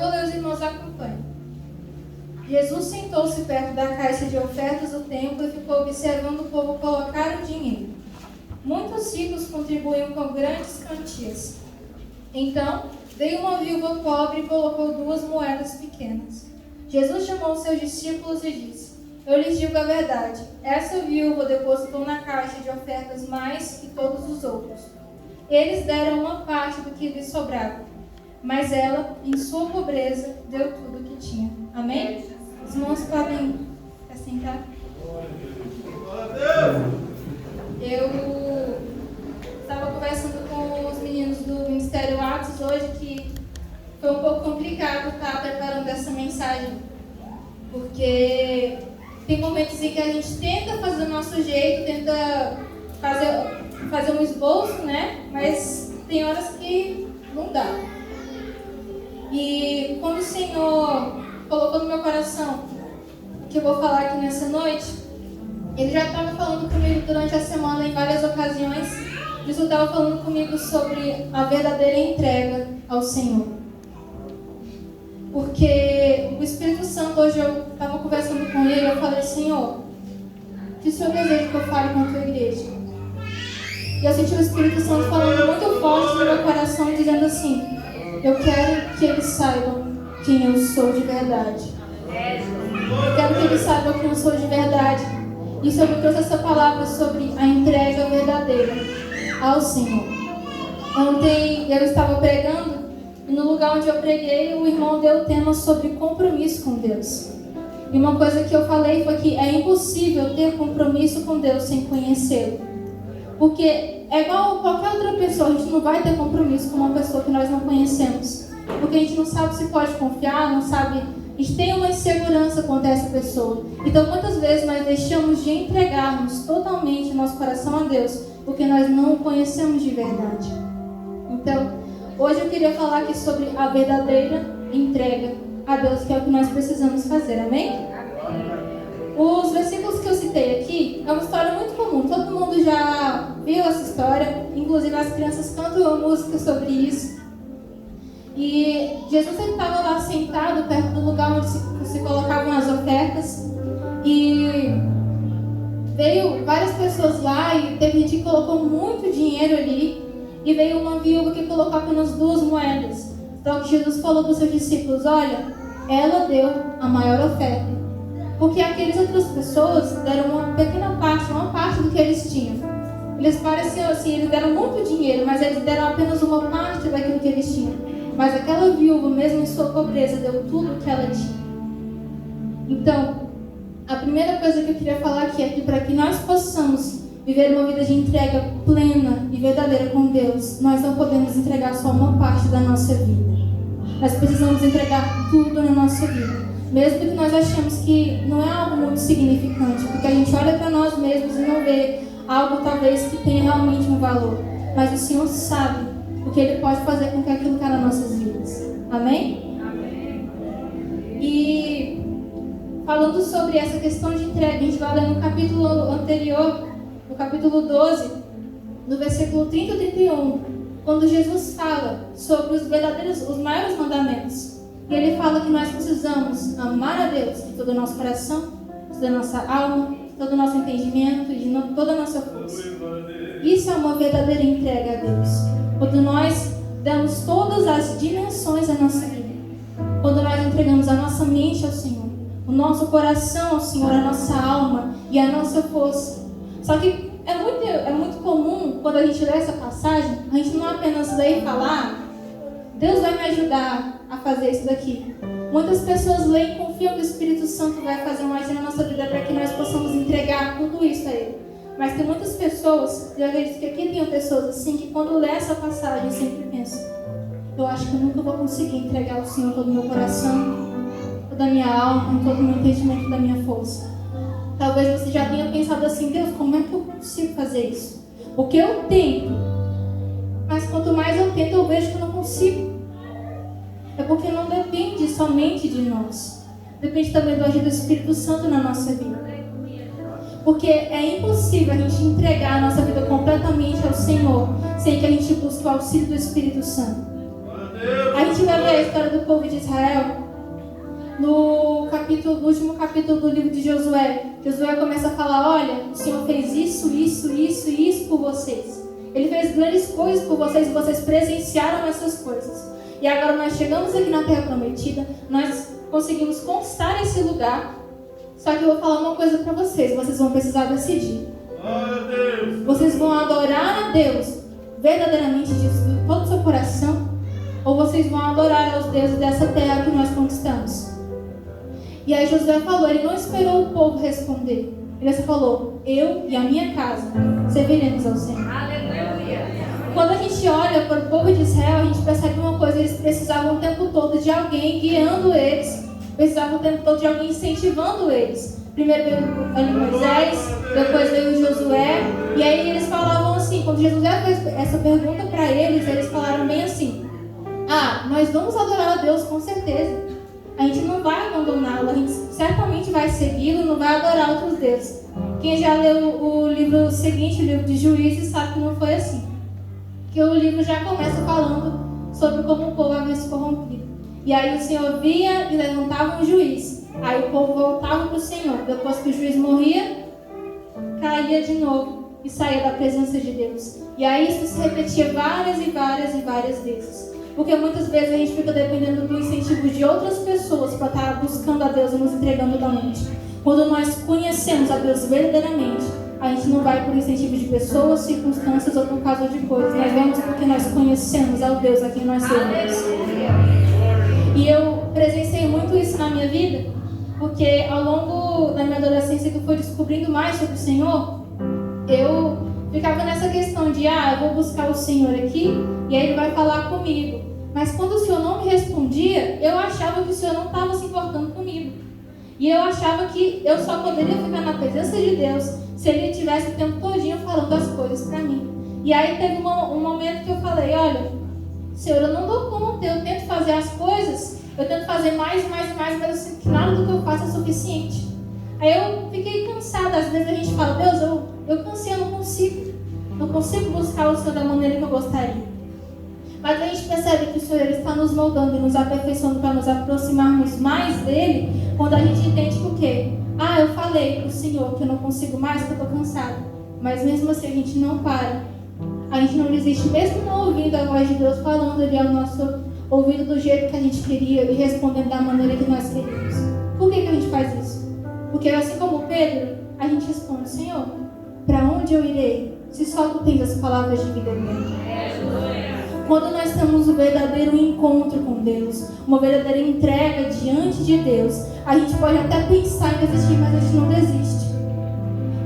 vou ler, os irmãos acompanham. Jesus sentou-se perto da caixa de ofertas do templo e ficou observando o povo colocar o dinheiro. Muitos ricos contribuíam com grandes quantias. Então, veio uma viúva pobre e colocou 2 moedas pequenas. Jesus chamou seus discípulos e disse: Eu lhes digo a verdade, essa viúva depositou na caixa de ofertas mais que todos os outros. Eles deram uma parte do que lhes sobrava, mas ela, em sua pobreza, deu tudo o que tinha. Amém? Os irmãos podem sentar. Eu estava conversando com os meninos do Ministério Atos hoje que foi um pouco complicado estar preparando essa mensagem, porque tem momentos em que a gente tenta fazer do nosso jeito, tenta fazer um esboço, né? Mas tem horas que não dá. E quando o Senhor colocou no meu coração o que eu vou falar aqui nessa noite, Ele já estava falando comigo durante a semana em várias ocasiões. Jesus estava falando comigo sobre a verdadeira entrega ao Senhor. Porque o Espírito Santo, hoje eu estava conversando com ele, eu falei: Senhor, que o Senhor deseja que eu fale com a tua igreja? E eu senti o Espírito Santo falando muito forte no meu coração, dizendo assim: eu quero que eles saibam quem eu sou de verdade. Eu quero que eles saibam quem eu sou de verdade. E o Senhor me trouxe essa palavra sobre a entrega verdadeira ao Senhor. Ontem eu estava pregando, e no lugar onde eu preguei, o irmão deu o tema sobre compromisso com Deus. E uma coisa que eu falei foi que é impossível ter compromisso com Deus sem conhecê-lo. Porque é igual qualquer outra pessoa, a gente não vai ter compromisso com uma pessoa que nós não conhecemos. Porque a gente não sabe se pode confiar, não sabe, a gente tem uma insegurança quanto a essa pessoa. Então muitas vezes nós deixamos de entregarmos totalmente nosso coração a Deus, porque nós não o conhecemos de verdade. Então, hoje eu queria falar aqui sobre a verdadeira entrega a Deus, que é o que nós precisamos fazer, amém? Os versículos que eu citei aqui é uma história muito comum, todo mundo já viu essa história, inclusive as crianças cantam música sobre isso. E Jesus estava lá sentado perto do lugar onde se colocavam as ofertas, e veio várias pessoas lá, e teve gente que colocou muito dinheiro ali, e veio uma viúva que colocou apenas 2 moedas. Então Jesus falou para os seus discípulos: olha, ela deu a maior oferta, porque aquelas outras pessoas deram uma pequena parte, uma parte do que eles tinham. Eles pareciam assim, eles deram muito dinheiro, mas eles deram apenas uma parte daquilo que eles tinham. Mas aquela viúva, mesmo em sua pobreza, deu tudo o que ela tinha. Então, a primeira coisa que eu queria falar aqui é que para que nós possamos viver uma vida de entrega plena e verdadeira com Deus, nós não podemos entregar só uma parte da nossa vida. Nós precisamos entregar tudo na nossa vida. Mesmo que nós achemos que não é algo muito significante, porque a gente olha para nós mesmos e não vê algo talvez que tenha realmente um valor. Mas o Senhor sabe o que Ele pode fazer com que aquilo caia nas nossas vidas. Amém? Amém. E falando sobre essa questão de entrega, a gente vai ler no capítulo anterior, no capítulo 12, no versículo 30 e 31, quando Jesus fala sobre os maiores mandamentos. E Ele fala que nós precisamos amar a Deus de todo o nosso coração, de toda a nossa alma, de todo o nosso entendimento, de toda a nossa força. Isso é uma verdadeira entrega a Deus. Quando nós damos todas as dimensões da nossa vida, quando nós entregamos a nossa mente ao Senhor, o nosso coração ao Senhor, a nossa alma e a nossa força. Só que é muito comum, quando a gente lê essa passagem, a gente não apenas lê e fala: Deus vai me ajudar a fazer isso daqui. Muitas pessoas leem e confiam que o Espírito Santo vai fazer uma ação na nossa vida para que nós possamos entregar tudo isso a Ele. Mas tem muitas pessoas, eu acredito que aqui tem pessoas assim, que quando lê essa passagem sempre pensam: eu acho que eu nunca vou conseguir entregar ao Senhor todo o meu coração, toda a minha alma, todo o meu entendimento, da minha força. Talvez você já tenha pensado assim: Deus, como é que eu consigo fazer isso? Porque eu tento, mas quanto mais eu tento, eu vejo que eu não consigo. É porque não depende somente de nós, depende também do agir do Espírito Santo na nossa vida. Porque é impossível a gente entregar a nossa vida completamente ao Senhor sem que a gente busque o auxílio do Espírito Santo. A gente vai ler a história do povo de Israel no último capítulo do livro de Josué. Josué começa a falar: olha, o Senhor fez isso, isso, isso e isso por vocês. Ele fez grandes coisas por vocês e vocês presenciaram essas coisas. E agora nós chegamos aqui na Terra Prometida, nós conseguimos conquistar esse lugar. Só que eu vou falar uma coisa para vocês: vocês vão precisar decidir. Vocês vão adorar a Deus verdadeiramente de todo o seu coração, ou vocês vão adorar aos deuses dessa terra que nós conquistamos? E aí Josué falou, ele não esperou o povo responder. Ele só falou: eu e a minha casa serviremos ao Senhor. Aleluia. Quando a gente olha para o povo de Israel, a gente percebe uma coisa: eles precisavam o tempo todo de alguém guiando eles, precisavam o tempo todo de alguém incentivando eles. Primeiro veio Moisés, depois veio Josué, e aí eles falavam assim, quando Josué fez essa pergunta para eles falaram bem assim: ah, nós vamos adorar a Deus com certeza, a gente não vai abandoná-lo, a gente certamente vai segui-lo e não vai adorar outros deuses. Quem já leu o livro seguinte, o livro de Juízes, sabe que não foi assim, que o livro já começa falando sobre como o povo havia se corrompido. E aí o Senhor via e levantava um juiz. Aí o povo voltava para o Senhor. Depois que o juiz morria, caía de novo e saía da presença de Deus. E aí isso se repetia várias e várias e várias vezes. Porque muitas vezes a gente fica dependendo do incentivo de outras pessoas para estar buscando a Deus e nos entregando da mente. Quando nós conhecemos a Deus verdadeiramente, a gente não vai por incentivo de pessoas, circunstâncias ou por causa de coisas. Nós vamos porque nós conhecemos ao Deus a quem nós servimos. E eu presenciei muito isso na minha vida, porque ao longo da minha adolescência que eu fui descobrindo mais sobre o Senhor, eu ficava nessa questão de: eu vou buscar o Senhor aqui e aí Ele vai falar comigo. Mas quando o Senhor não me respondia, eu achava que o Senhor não estava se importando comigo. E eu achava que eu só poderia ficar na presença de Deus se Ele estivesse o tempo todinho falando as coisas para mim. E aí teve um momento que eu falei: olha, Senhor, eu não dou conta, eu tento fazer as coisas, eu tento fazer mais, mas eu sinto que nada do que eu faço é suficiente. Aí eu fiquei cansada. Às vezes a gente fala: Deus, eu cansei, eu não consigo buscar o Senhor da maneira que eu gostaria. Mas a gente percebe que o Senhor Ele está nos moldando e nos aperfeiçoando para nos aproximarmos mais dEle, quando a gente entende que o quê? Eu falei para o Senhor que eu não consigo mais, que eu estou cansada. Mas mesmo assim a gente não para. A gente não desiste, mesmo não ouvindo a voz de Deus falando ali ao nosso ouvido do jeito que a gente queria e respondendo da maneira que nós queríamos. Por que a gente faz isso? Porque assim como Pedro, a gente responde: Senhor, para onde eu irei, se só Tu tens as palavras de vida eterna? Quando nós temos o verdadeiro encontro com Deus, uma verdadeira entrega diante de Deus, a gente pode até pensar em desistir, mas a gente não desiste.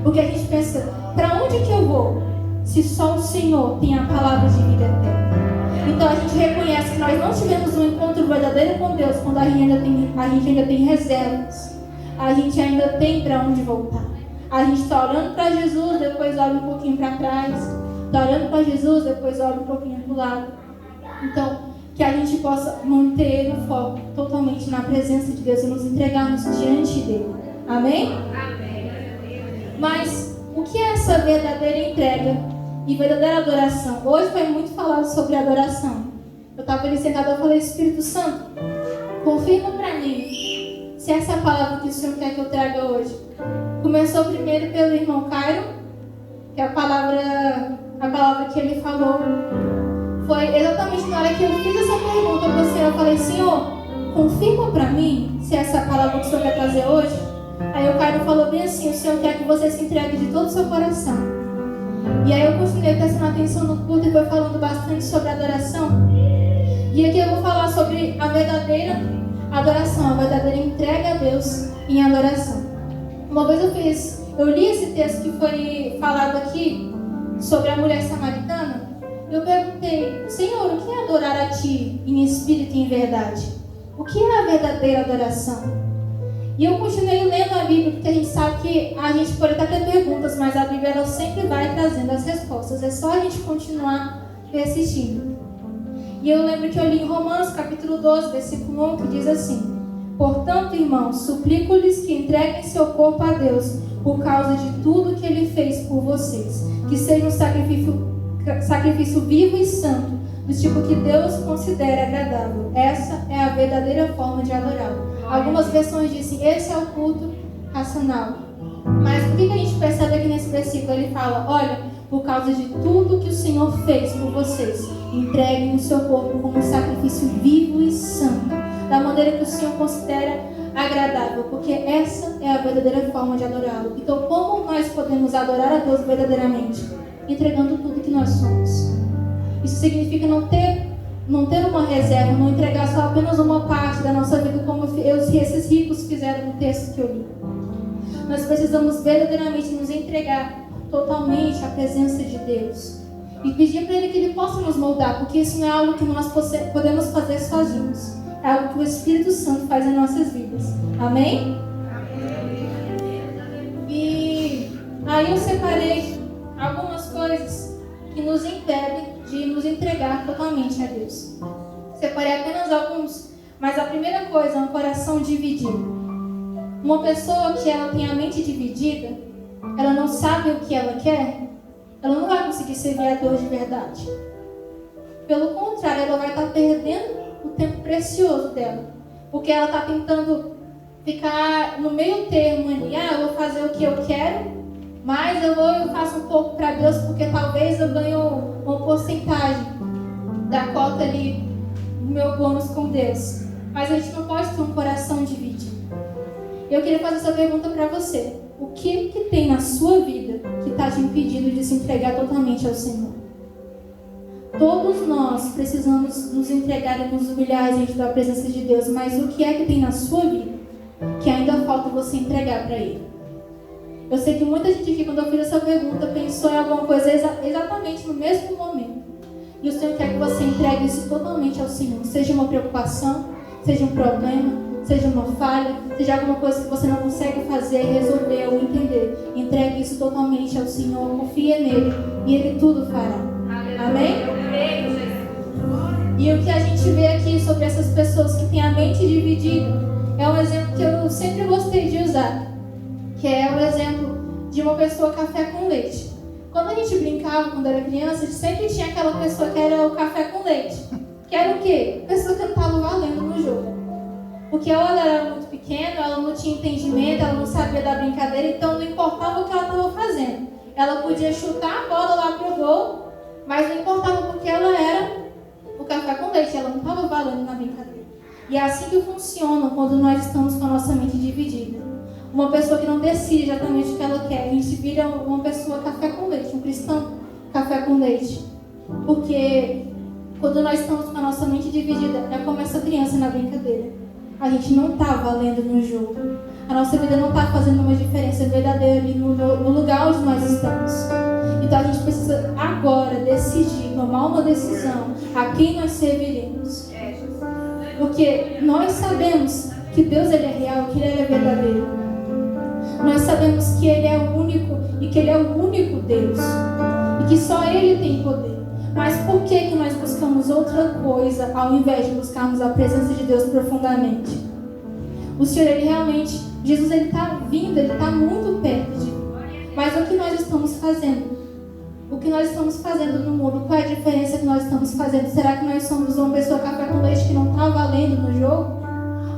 Porque a gente pensa: para onde que eu vou, se só o Senhor tem a palavra de vida eterna? Então a gente reconhece que nós não tivemos um encontro verdadeiro com Deus quando a gente ainda tem reservas, a gente ainda tem para onde voltar. A gente está orando para Jesus, depois olha um pouquinho para trás, está orando para Jesus, depois olha um pouquinho para o lado. Então, que a gente possa manter o foco totalmente na presença de Deus e nos entregarmos diante dele. Amém? Amém. Mas o que é essa verdadeira entrega e verdadeira adoração? Hoje foi muito falado sobre adoração. Eu estava ali sentada e falei: Espírito Santo, confirma para mim se essa é a palavra que o Senhor quer que eu traga hoje. Começou primeiro pelo irmão Cairo, que a palavra que ele falou foi exatamente na hora que eu fiz essa pergunta para o Senhor. Eu falei: Senhor, confirma para mim se essa é a palavra que o Senhor quer trazer hoje. Aí o Cairo falou bem assim: o Senhor quer que você se entregue de todo o seu coração. E aí eu continuei prestando atenção no culto e foi falando bastante sobre adoração. E aqui eu vou falar sobre a verdadeira adoração, a verdadeira entrega a Deus em adoração. Uma vez eu li esse texto que foi falado aqui sobre a mulher samaritana. Eu perguntei: Senhor, o que é adorar a Ti em espírito e em verdade? O que é a verdadeira adoração? E eu continuei lendo a Bíblia, porque a gente sabe que a gente pode até ter perguntas, mas a Bíblia ela sempre vai trazendo as respostas. É só a gente continuar persistindo. E eu lembro que eu li em Romanos capítulo 12, versículo 1, que diz assim: portanto, irmãos, suplico-lhes que entreguem seu corpo a Deus por causa de tudo que Ele fez por vocês, que seja um sacrifício vivo e santo, do tipo que Deus considera agradável. Essa é a verdadeira forma de adorá-lo. Algumas versões dizem, esse é o culto racional. Mas o que a gente percebe aqui nesse versículo? Ele fala, olha, por causa de tudo que o Senhor fez por vocês, entreguem o seu corpo como um sacrifício vivo e santo, da maneira que o Senhor considera agradável, porque essa é a verdadeira forma de adorá-lo. Então, como nós podemos adorar a Deus verdadeiramente? Entregando tudo que nós somos. Isso significa não ter uma reserva, não entregar só apenas uma parte da nossa vida, como esses ricos fizeram no texto que eu li. Nós precisamos verdadeiramente nos entregar totalmente à presença de Deus e pedir para Ele que Ele possa nos moldar, porque isso não é algo que nós podemos fazer sozinhos, é algo que o Espírito Santo faz em nossas vidas. Amém? E aí eu separei algumas coisas que nos impedem de nos entregar totalmente a Deus. Separei apenas alguns, mas a primeira coisa é um coração dividido. Uma pessoa que ela tem a mente dividida, ela não sabe o que ela quer, ela não vai conseguir servir a Deus de verdade. Pelo contrário, ela vai estar perdendo o tempo precioso dela, porque ela está tentando ficar no meio termo ali, eu vou fazer o que eu quero, mas eu faço um pouco para Deus, porque talvez eu ganhe uma porcentagem da cota ali do meu bônus com Deus. Mas a gente não pode ter um coração dividido. Eu queria fazer essa pergunta para você. O que tem na sua vida que está te impedindo de se entregar totalmente ao Senhor? Todos nós precisamos nos entregar e nos humilhar diante da presença de Deus, mas o que é que tem na sua vida que ainda falta você entregar para Ele? Eu sei que muita gente aqui, quando eu fiz essa pergunta, pensou em alguma coisa exatamente no mesmo momento. E o Senhor quer que você entregue isso totalmente ao Senhor. Seja uma preocupação, seja um problema, seja uma falha, seja alguma coisa que você não consegue fazer, resolver ou entender. Entregue isso totalmente ao Senhor, confia nele e Ele tudo fará. Amém? E o que a gente vê aqui sobre essas pessoas que têm a mente dividida é um exemplo que eu sempre gostei de usar, que é o exemplo de uma pessoa café com leite. Quando a gente brincava, quando era criança, a gente sempre tinha aquela pessoa que era o café com leite. Que era o quê? A pessoa que não estava valendo no jogo. Porque ou ela era muito pequena, ela não tinha entendimento, ela não sabia da brincadeira, então não importava o que ela estava fazendo. Ela podia chutar a bola lá pro gol, mas não importava porque ela era o café com leite, ela não estava valendo na brincadeira. E é assim que funciona quando nós estamos com a nossa mente dividida. Uma pessoa que não decide exatamente o que ela quer, a gente vira uma pessoa café com leite, um cristão café com leite. Porque quando nós estamos com a nossa mente dividida, é como essa criança na brincadeira. A gente não está valendo no jogo. A nossa vida não está fazendo uma diferença verdadeira ali no lugar onde nós estamos. Então a gente precisa agora decidir, tomar uma decisão a quem nós serviremos. Porque nós sabemos que Deus ele é real, que Ele é verdadeiro. Nós sabemos que Ele é o único e que Ele é o único Deus. E que só Ele tem poder. Mas por que nós buscamos outra coisa ao invés de buscarmos a presença de Deus profundamente? O Senhor, Ele realmente, Jesus, Ele está vindo, Ele está muito perto de mim. Mas o que nós estamos fazendo? O que nós estamos fazendo no mundo? Qual é a diferença que nós estamos fazendo? Será que nós somos uma pessoa café com leite que não está valendo no jogo?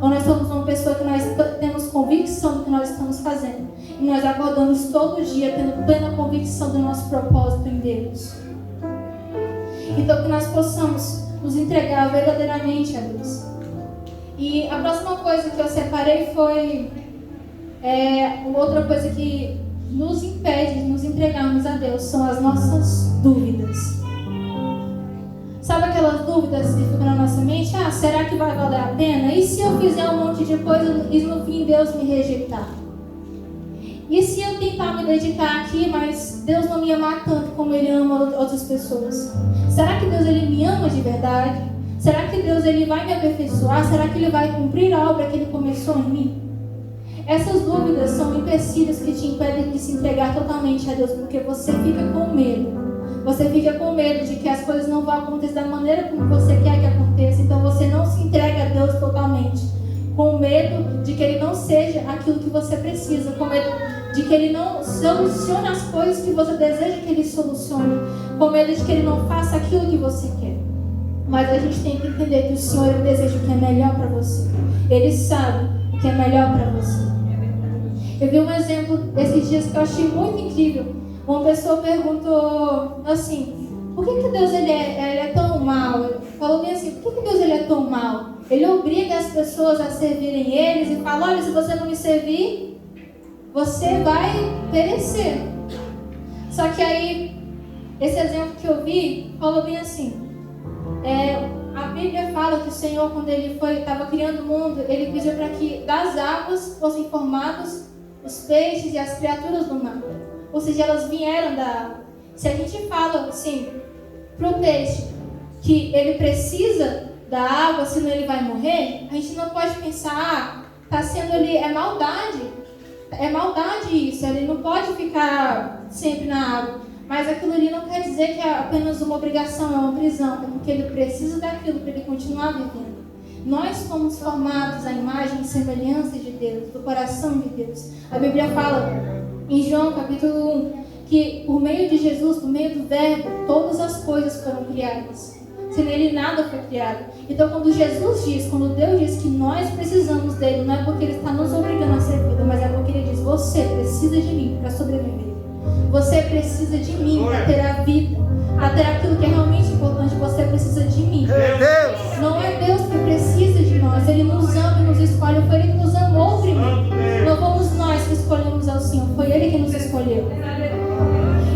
Ou nós somos uma pessoa que nós temos convicção do que nós estamos fazendo? E nós acordamos todo dia tendo plena convicção do nosso propósito em Deus. Então que nós possamos nos entregar verdadeiramente a Deus. E a próxima coisa que eu separei foi outra coisa que nos impede de nos entregarmos a Deus, são as nossas dúvidas. Sabe aquelas dúvidas que ficam na nossa mente? Será que vai valer a pena? E se eu fizer um monte de coisa e no fim Deus me rejeitar? E se eu tentar me dedicar aqui, mas Deus não me amar tanto como Ele ama outras pessoas? Será que Deus ele me ama de verdade? Será que Deus ele vai me aperfeiçoar? Será que Ele vai cumprir a obra que Ele começou em mim? Essas dúvidas são empecilhos que te impedem de se entregar totalmente a Deus, porque você fica com medo. Você fica com medo de que as coisas não vão acontecer da maneira como você quer que aconteça, então você não se entrega a Deus totalmente. com medo de que Ele não seja aquilo que você precisa, com medo de que Ele não solucione as coisas que você deseja que Ele solucione, com medo de que Ele não faça aquilo que você quer. Mas a gente tem que entender que o Senhor, Ele deseja o que é melhor para você. Ele sabe o que é melhor para você. Eu vi um exemplo esses dias que eu achei muito incrível. Uma pessoa perguntou assim: por que Deus ele é tão mau? Falou bem assim: por que Deus ele é tão mau? Ele obriga as pessoas a servirem eles e fala: olha, se você não me servir, você vai perecer. Só que aí, esse exemplo que eu vi, falou bem assim: a Bíblia fala que o Senhor, quando Ele estava criando o mundo, Ele pediu para que das águas fossem formados os peixes e as criaturas do mar. Ou seja, elas vieram da água. Se a gente fala assim para o peixe que ele precisa da água, senão ele vai morrer, a gente não pode pensar: está sendo ali, é maldade isso, ele não pode ficar sempre na água. Mas aquilo ali não quer dizer que é apenas uma obrigação, é uma prisão, é porque ele precisa daquilo para ele continuar vivendo. Nós fomos formados à imagem e semelhança de Deus, do coração de Deus. A Bíblia fala em João capítulo 1 que por meio de Jesus, por meio do Verbo, todas as coisas foram criadas. Sem Ele nada foi criado. Então quando Deus diz que nós precisamos dEle, não é porque Ele está nos obrigando a ser vida, mas é porque Ele diz: você precisa de mim para sobreviver. Você precisa de mim para ter a vida, para ter aquilo que é realmente importante. Você precisa de mim. Não é Deus que precisa de nós. Ele nos ama e nos escolhe. Foi Ele que nos amou primeiro. Não fomos nós que escolhemos ao Senhor. Foi Ele que nos escolheu.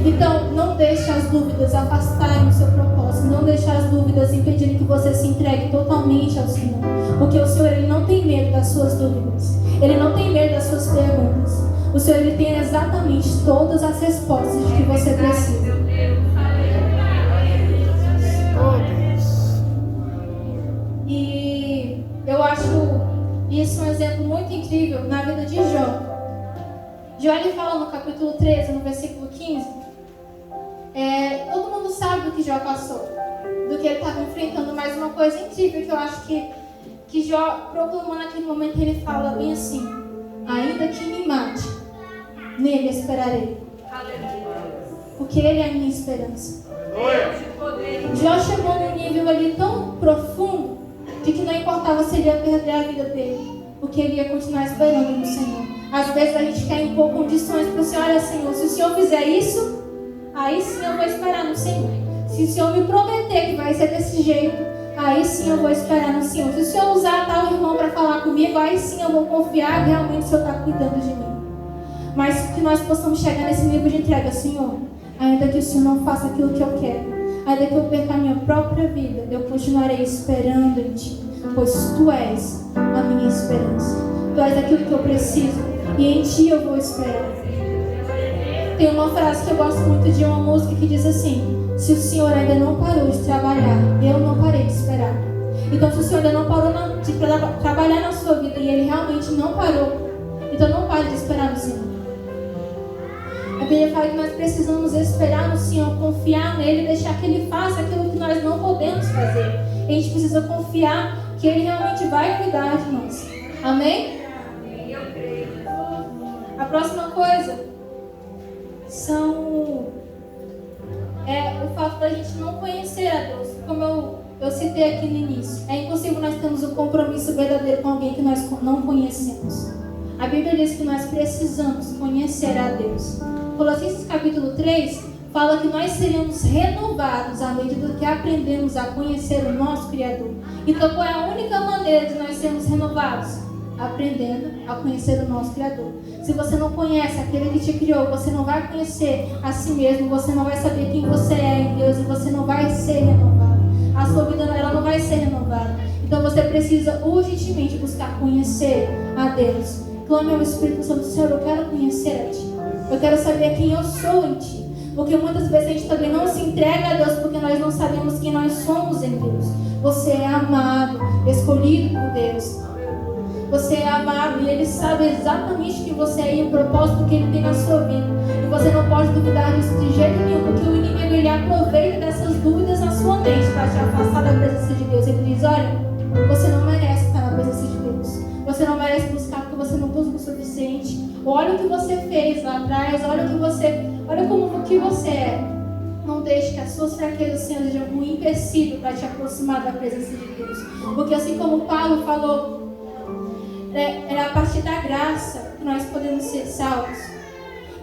Então, não deixe as dúvidas afastarem o seu propósito. Não deixe as dúvidas impedirem que você se entregue totalmente ao Senhor. Porque o Senhor, Ele não tem medo das suas dúvidas. Ele não tem medo das suas perguntas. O Senhor, Ele tem exatamente todas as respostas de que você precisa. E eu acho isso um exemplo muito incrível na vida de Jó. Jó, ele fala no capítulo 13, no versículo 15, todo mundo sabe do que Jó passou, do que ele estava enfrentando, mas uma coisa incrível que eu acho que Jó proclamou naquele momento, ele fala bem assim: ainda que me mate, nele esperarei, porque ele é a minha esperança. Jó chegou num nível ali tão profundo de que não importava se ele ia perder a vida dele, porque ele ia continuar esperando no Senhor. Às vezes a gente quer impor condições para o Senhor: olha, Senhor, se o Senhor fizer isso, aí sim eu vou esperar no Senhor. Se o Senhor me prometer que vai ser desse jeito, aí sim eu vou esperar no Senhor. Se o Senhor usar tal irmão para falar comigo, aí sim eu vou confiar que realmente o Senhor está cuidando de mim. Mas que nós possamos chegar nesse nível de entrega: Senhor, ainda que o Senhor não faça aquilo que eu quero, ainda que eu perca a minha própria vida, eu continuarei esperando em Ti, pois Tu és a minha esperança. Tu és aquilo que eu preciso e em Ti eu vou esperar. Tem uma frase que eu gosto muito de uma música que diz assim: se o Senhor ainda não parou de trabalhar, eu não parei de esperar. Então, se o Senhor ainda não parou de trabalhar na sua vida e Ele realmente não parou, então não pare de esperar no Senhor. A Bíblia fala que nós precisamos esperar no Senhor, confiar nele e deixar que Ele faça aquilo que nós não podemos fazer. A gente precisa confiar que Ele realmente vai cuidar de nós. Amém? A próxima coisa são o fato da gente não conhecer a Deus. Como eu citei aqui no início, é impossível nós termos um compromisso verdadeiro com alguém que nós não conhecemos. A Bíblia diz que nós precisamos conhecer a Deus. Colossenses capítulo 3 fala que nós seremos renovados à medida que aprendemos a conhecer o nosso Criador. Então, qual é a única maneira de nós sermos renovados? Aprendendo a conhecer o nosso Criador. Se você não conhece aquele que te criou, você não vai conhecer a si mesmo, você não vai saber quem você é em Deus e você não vai ser renovado. A sua vida ela não vai ser renovada. Então você precisa urgentemente buscar conhecer a Deus. Clame ao Espírito Santo: Senhor, eu quero conhecer a Ti. Eu quero saber quem eu sou em Ti. Porque muitas vezes a gente também não se entrega a Deus porque nós não sabemos quem nós somos em Deus. Você é amado, escolhido por Deus. Você é amado e Ele sabe exatamente quem você é e o propósito que Ele tem na sua vida. E você não pode duvidar disso de jeito nenhum, porque o inimigo ele aproveita dessas dúvidas na sua mente para te afastar da presença de Deus. Ele diz: olha, você não merece estar na presença de Deus. Você não merece buscar porque você não busca o suficiente. Olha o que você fez lá atrás, olha como que você é. Não deixe que as suas fraquezas sejam um empecilho para te aproximar da presença de Deus. Porque assim como Paulo falou, é a partir da graça que nós podemos ser salvos.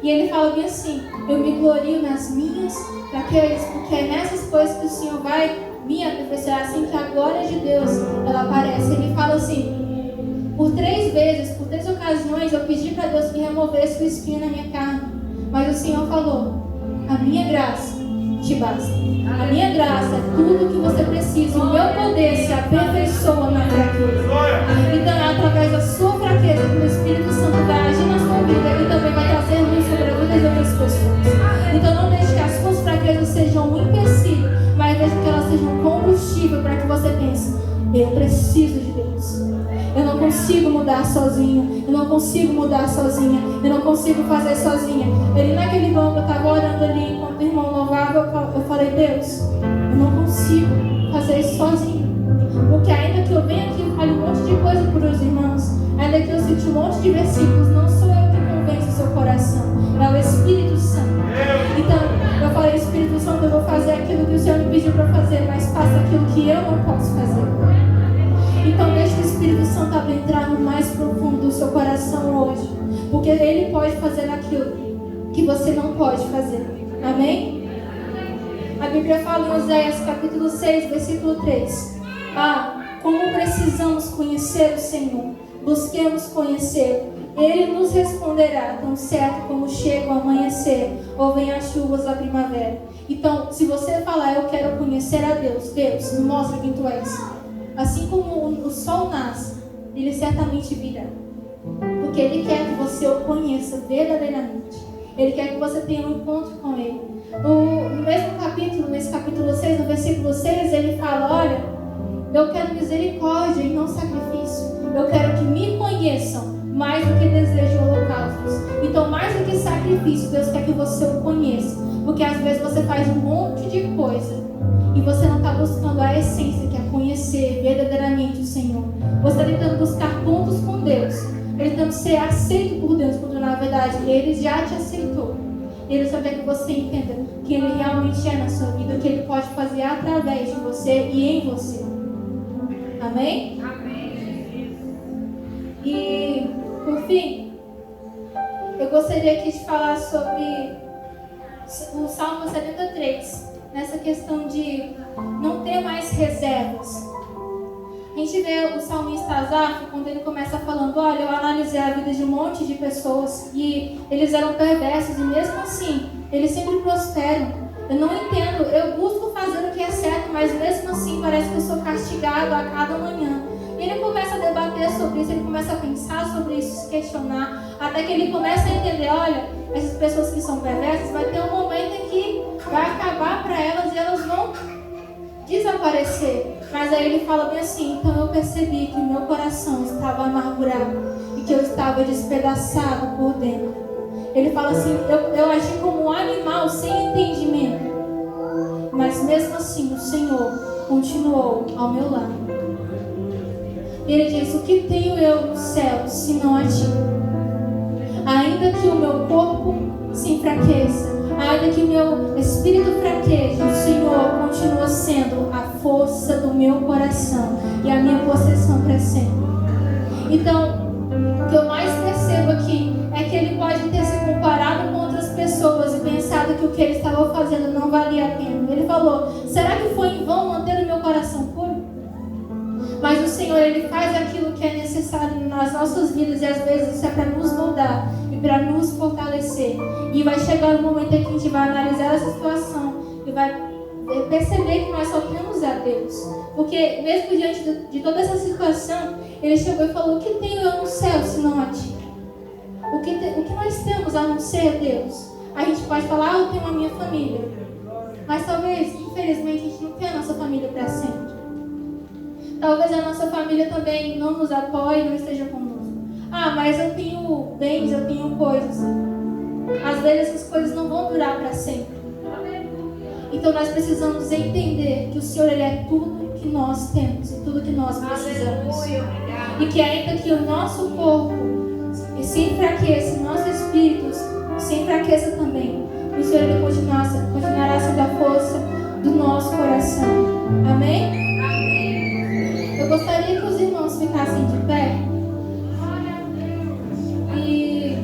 E ele fala bem assim: eu me glorio nas minhas fraquezas, porque é nessas coisas que o Senhor vai me aperfeiçoar, assim que a glória de Deus ela aparece. Ele fala assim: por 3 vezes, por 3 ocasiões, eu pedi para Deus que removesse o espinho na minha carne, mas o Senhor falou: a minha graça te basta. A minha graça é tudo o que você precisa. O meu poder se aperfeiçoa na fraqueza. Então é através da sua fraqueza que o Espírito Santo vai agir na sua vida e também vai trazer luz sobre a vida de outras pessoas. Então não deixe que as suas fraquezas sejam um empecilho, mas deixe que elas sejam um combustível para que você pense: eu preciso de Deus. Eu não consigo mudar sozinho. Eu não consigo mudar sozinha. Eu não consigo fazer sozinha. Ele naquele banco, eu estava orando ali enquanto o irmão louvava. Eu falei: Deus, eu não consigo fazer isso sozinho. Porque ainda que eu venha aqui e fale um monte de coisa para os irmãos, ainda que eu cite um monte de versículos, não sou eu que convenço o seu coração. É o Espírito Santo. Então, eu falei: Espírito Santo, eu vou fazer aquilo que o Senhor me pediu para fazer, mas faça aquilo que eu não posso fazer. Então deixe que o Espírito Santo entrar no mais profundo do seu coração hoje, porque Ele pode fazer aquilo que você não pode fazer. Amém? A Bíblia fala em Oséias capítulo 6, versículo 3: como precisamos conhecer o Senhor. Busquemos conhecê-lo. Ele nos responderá tão certo como chega o amanhecer ou vem as chuvas da primavera. Então, se você falar: eu quero conhecer a Deus, Deus, me mostra quem tu és. Assim como o sol nasce, ele certamente virá. Porque Ele quer que você o conheça verdadeiramente. Ele quer que você tenha um encontro com Ele. No mesmo capítulo, nesse capítulo 6, no versículo 6, ele fala: olha, eu quero misericórdia e não sacrifício. Eu quero que me conheçam mais do que desejam holocaustos. Então, mais do que sacrifício, Deus quer que você o conheça. Porque às vezes você faz um monte de coisa e você não está buscando a essência, que é conhecer verdadeiramente o Senhor. Você está tentando buscar pontos com Deus, tentando ser aceito por Deus, quando na verdade Ele já te aceitou. Ele só quer que você entenda que Ele realmente é na sua vida, que Ele pode fazer através de você e em você. Amém? Amém. E, por fim, eu gostaria aqui de falar sobre o Salmo 73. Nessa questão de não ter mais reservas. A gente vê o salmista Asaf, quando ele começa falando: olha, eu analisei a vida de um monte de pessoas e eles eram perversos e mesmo assim, eles sempre prosperam. Eu não entendo, eu busco fazer o que é certo, mas mesmo assim parece que eu sou castigado a cada manhã. E ele começa a debater sobre isso, ele começa a pensar sobre isso, se questionar, até que ele começa a entender: olha, essas pessoas que são perversas, vai ter um momento em que vai acabar para elas e elas vão desaparecer. Mas aí ele fala bem assim: então eu percebi que o meu coração estava amargurado e que eu estava despedaçado por dentro. Ele fala assim: eu agi como um animal sem entendimento, mas mesmo assim o Senhor continuou ao meu lado. E ele diz: o que tenho eu no céu senão a ti? Ainda que o meu corpo se enfraqueça, ainda que o meu espírito fraqueje, o Senhor continua sendo a força do meu coração e a minha possessão crescendo. Então, o que eu mais percebo aqui é que ele pode ter se comparado com outras pessoas e pensado que o que ele estava fazendo não valia a pena. Ele falou: será que foi em vão manter o meu coração puro? Mas o Senhor, Ele faz aquilo que é necessário nas nossas vidas, e às vezes isso é para nos moldar e para nos fortalecer. E vai chegar um momento em que a gente vai analisar essa situação e vai perceber que nós só temos a Deus. Porque mesmo diante de toda essa situação, Ele chegou e falou: o que tenho eu no céu senão a ti? O que nós temos a não ser Deus? A gente pode falar: eu tenho a minha família. Mas talvez, infelizmente, a gente não tenha a nossa família para sempre. Talvez a nossa família também não nos apoie, não esteja conosco. Mas eu tenho bens, eu tenho coisas. Às vezes essas coisas não vão durar para sempre. Então nós precisamos entender que o Senhor, Ele é tudo que nós temos e tudo que nós precisamos. E que ainda que o nosso corpo se enfraqueça, nosso espírito se enfraqueça também, o Senhor ele continuará sendo a força do nosso coração. Amém? Eu gostaria que os irmãos ficassem de pé. E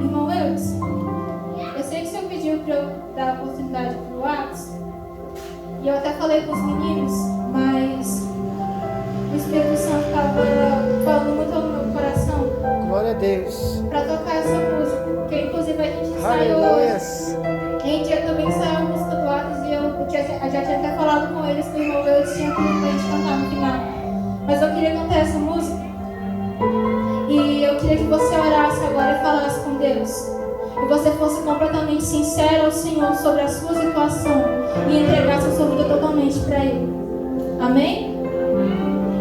irmão Eudes, eu sei que o Senhor pediu para eu dar a oportunidade para o Atos, e eu até falei com os meninos, mas o Espírito Santo estava falando muito ao meu coração. Glória a Deus. Para tocar essa música, porque inclusive a gente ensaiou hoje. Em dia também ensaiou a música do Atos e eu já tinha até falado com eles que o irmão Eudes tinha pedido para a gente cantar no final. Mas eu queria cantar essa música e eu queria que você orasse agora e falasse com Deus. E você fosse completamente sincero ao Senhor sobre a sua situação e entregasse a sua vida totalmente para Ele. Amém?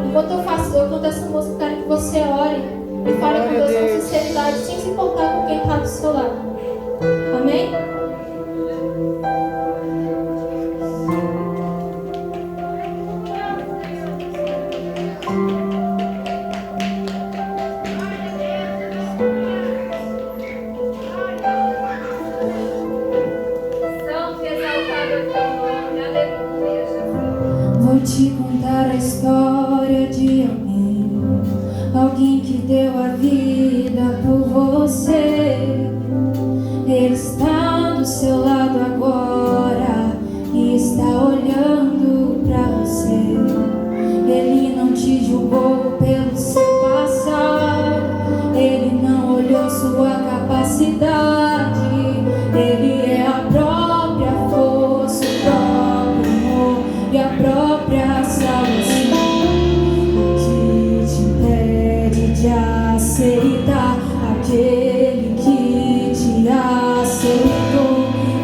Enquanto eu canto essa música, eu quero que você ore e fale com Deus com sinceridade, sem se importar com quem está do seu lado. Amém? Vou te contar a história de alguém que deu a vida por você. Ele está do seu lado agora e está olhando pra você. Ele não te julgou pelo seu passado, ele não olhou sua capacidade. Ele é a própria força, o próprio amor e a própria salvação. O que te impede de aceitar aquele que te aceitou?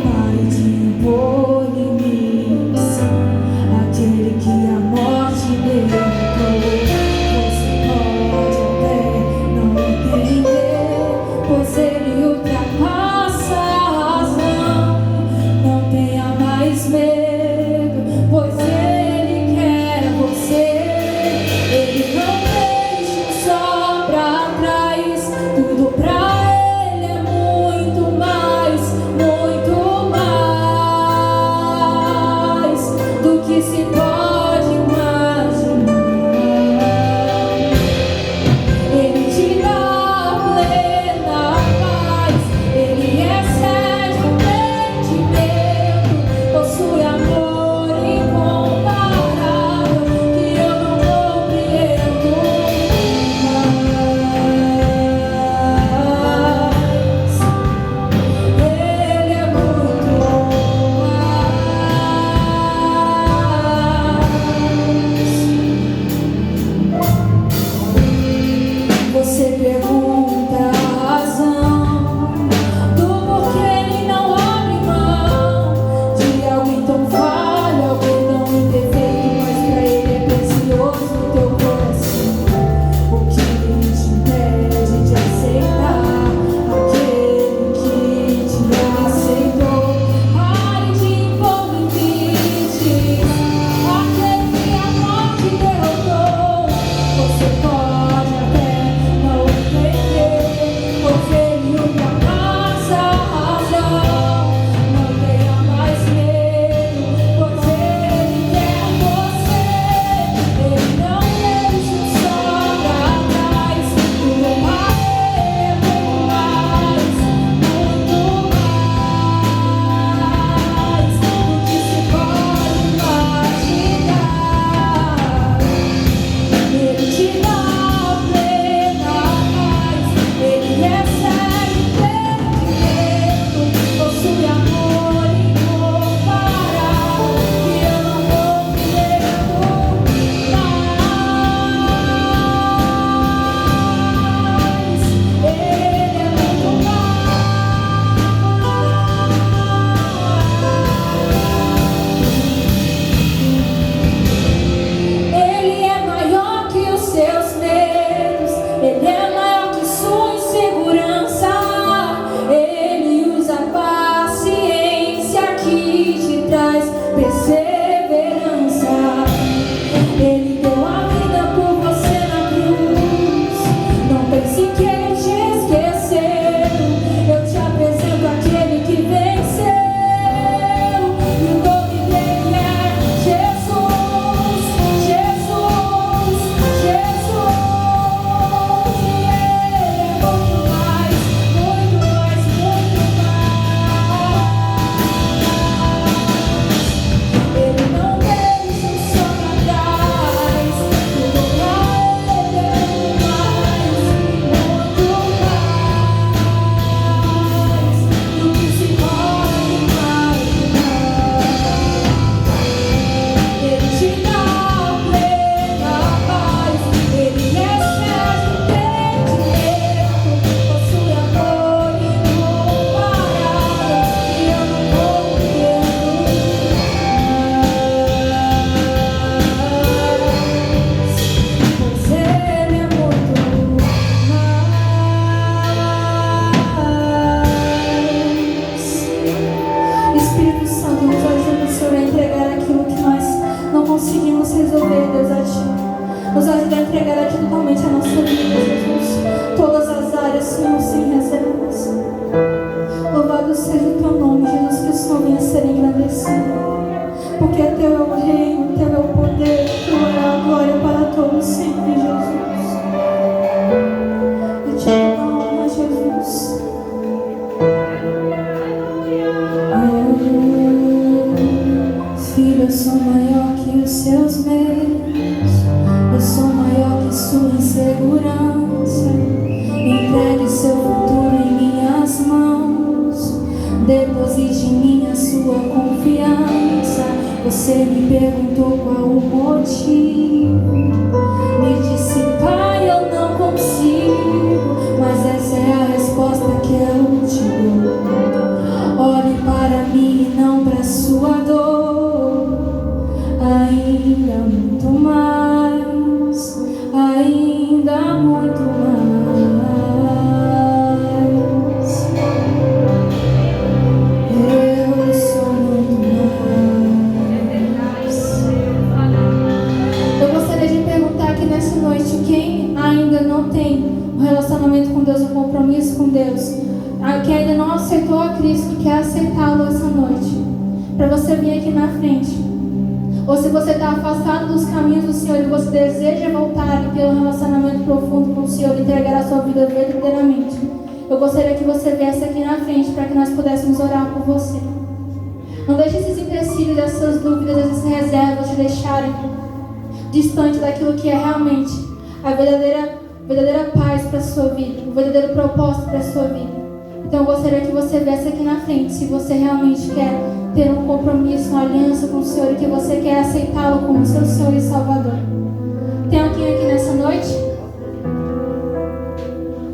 Pare de impor limites, aquele que a morte derrotou. Você pode até não entender, pois ele ultrapassa a razão. Não tenha mais medo, pois ele quer você. Ele não deixa só pra trás. perseverança. Ele deu a vida por você na cruz. Não pense que ele te esqueceu. Eu te apresento aquele que venceu. E o nome dele é Jesus, Jesus, Jesus. E ele é muito mais, muito mais, muito mais. Ele não deixa o sol atrás. Tudo pra ele é muito mais do que se pode imaginar. Ele te dá plena paz. Ele excede o entendimento. Possui amor incomparável que eu não compreendo. Pois ele é muito mais. Espírito Santo, nos ajuda, Senhor, a entregar aquilo que nós não conseguimos resolver, Deus, a Ti. Nos ajuda a entregar aqui totalmente a nossa vida, Jesus. Todas as áreas, Senhor, sem reservas. Louvado seja o Teu nome, Jesus, que o Senhor venha ser engrandecido. Porque Teu é o reino, Teu é o poder, Tua é a glória para todos sempre, Jesus. Eu te dou a honra, Jesus. Filho, eu sou maior que os seus medos. Eu sou maior que sua insegurança. Entregue seu futuro em minhas mãos. Deposite em mim a sua confiança. Você me perguntou qual o motivo. Me disse, pai, eu não consigo. Mas essa é a resposta que eu te dou. Olhe para mim e não para sua dor. Ainda muito mais, ainda muito mais. Eu sou muito mais. Eu gostaria de perguntar aqui nessa noite, quem ainda não tem um relacionamento com Deus, um compromisso com Deus, que ainda não aceitou a Cristo e quer aceitá-lo essa noite, para você vir aqui na frente. Ou se você está afastado dos caminhos do Senhor e você deseja voltar e ter um relacionamento profundo com o Senhor e entregar a sua vida verdadeiramente, eu gostaria que você viesse aqui na frente para que nós pudéssemos orar por você. Não deixe esses empecilhos, essas dúvidas, essas reservas te deixarem distante daquilo que é realmente a verdadeira paz para a sua vida, o verdadeiro propósito para a sua vida. Então eu gostaria que você viesse aqui na frente, se você realmente quer ter um compromisso, uma aliança com o Senhor e que você quer aceitá-lo como seu Senhor e Salvador. Tem alguém aqui nessa noite?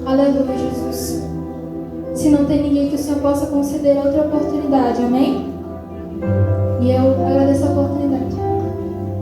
Aleluia, Jesus. Se não tem ninguém, que o Senhor possa conceder outra oportunidade, amém? E eu agradeço a oportunidade.